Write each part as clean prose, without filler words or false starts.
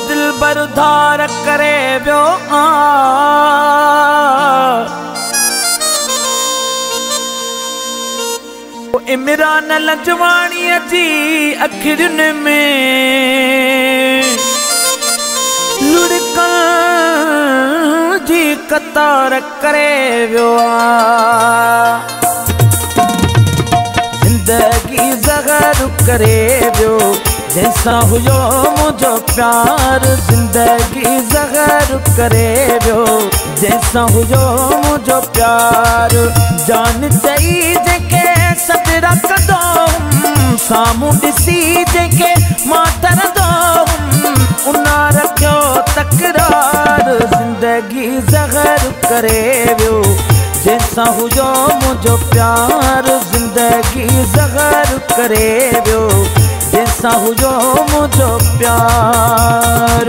दिल बरधार करे वियो इमरान लजवाणीअ जी अखियुनि में लुड़कण जी कतार करे वियो जिंदगी ज़हर करे वियो जैसा हुयो मुझो प्यार जिंदगी ज़हर करे वियो जैसा हुयो मुझो प्यार जान चई जेके सजरा कदो सामू ॾिसी जेके मां तरंदो उना रखियो तकरार जिंदगी ज़हर करे वियो जैसा हुयो मुझो प्यार जिंदगी ज़हर करे वियो जैसा हुयो मुझो प्यार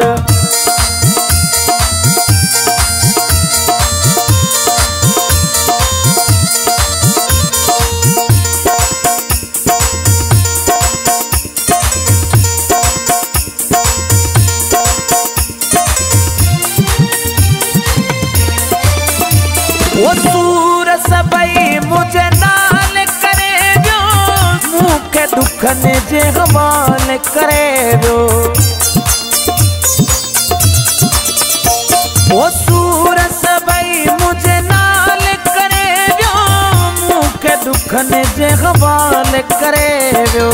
वो सूर सबई मुझे नाल करे वियो मूंखे दुखनि जे हवाले करे वियो वो सूर सबई मुझे नाल करे वियो मूंखे दुखनि जे हवाले करे वियो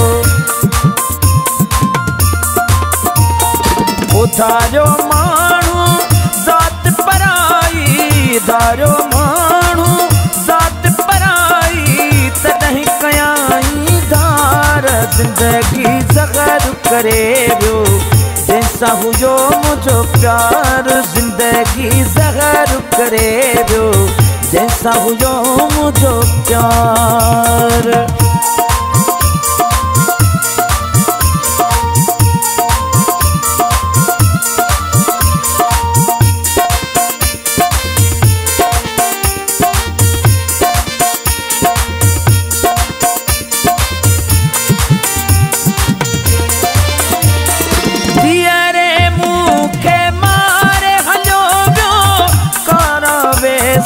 उधारियो माण्हू ज़ात पराई धारियो माण्हू ज़ात पराई तॾहिं कयाई धार जिंदगी ज़हर करे वियो जैसा हुयो मुझो प्यार जिंदगी ज़हर करे वियो जैसा हुयो मुझो प्यार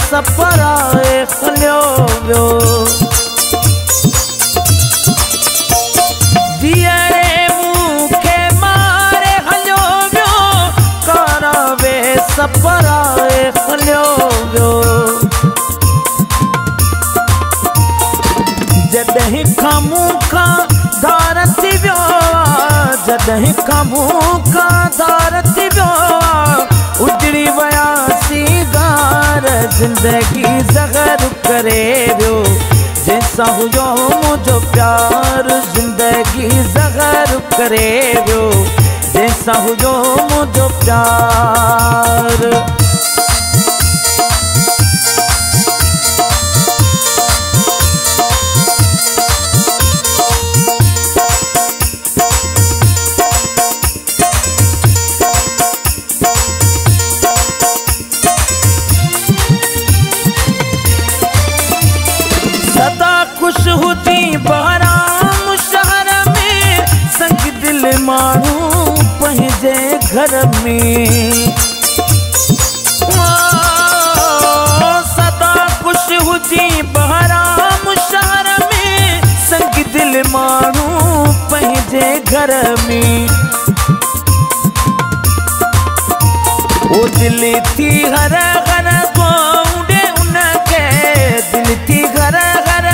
सपराए हलियो वियो धीअरे मूंखे मारे हलियो वियो करावे सपराए हलियो वियो जॾहिं खां मूंखां धार थी वियो जॾहिं खां मूंखां धार थी वियो उजड़ी वयासी गार जिंदगी ज़हर करे वियो जैसा हुयो मुझो प्यार जिंदगी ज़हर करे वियो जैसा हुयो मुझो प्यार खुश हुजी बहराम शहर में संग दिल माण्हू पंहिंजे घर में सदा खुश हुजी बहराम शहर में संग दिल माण्हू पंहिंजे घर में वो दिल थी हर हर गोंडे उनके दिल थी हर हर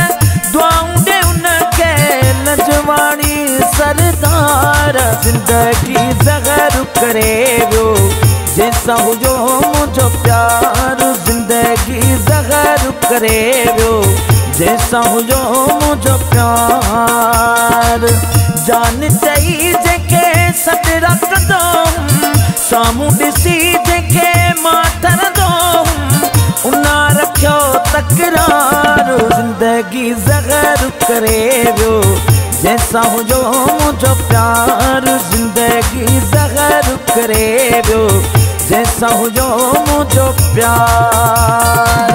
दुआऊं उनके लजवाणी सरदार जिंदगी ज़हर करे वियो जैसा हुयो मुझो प्यार जिंदगी ज़हर करे वियो जैसा हुयो मुझो प्यार जान चई जेके सॾ रखंदो सामू ॾिसी जेके मां तरंदो उना रखियो तकरार जिंदगी ज़हर करे वियो जैसा हुयो मुझो प्यार जिंदगी ज़हर करे वियो जैसा हुयो मुझो प्यार।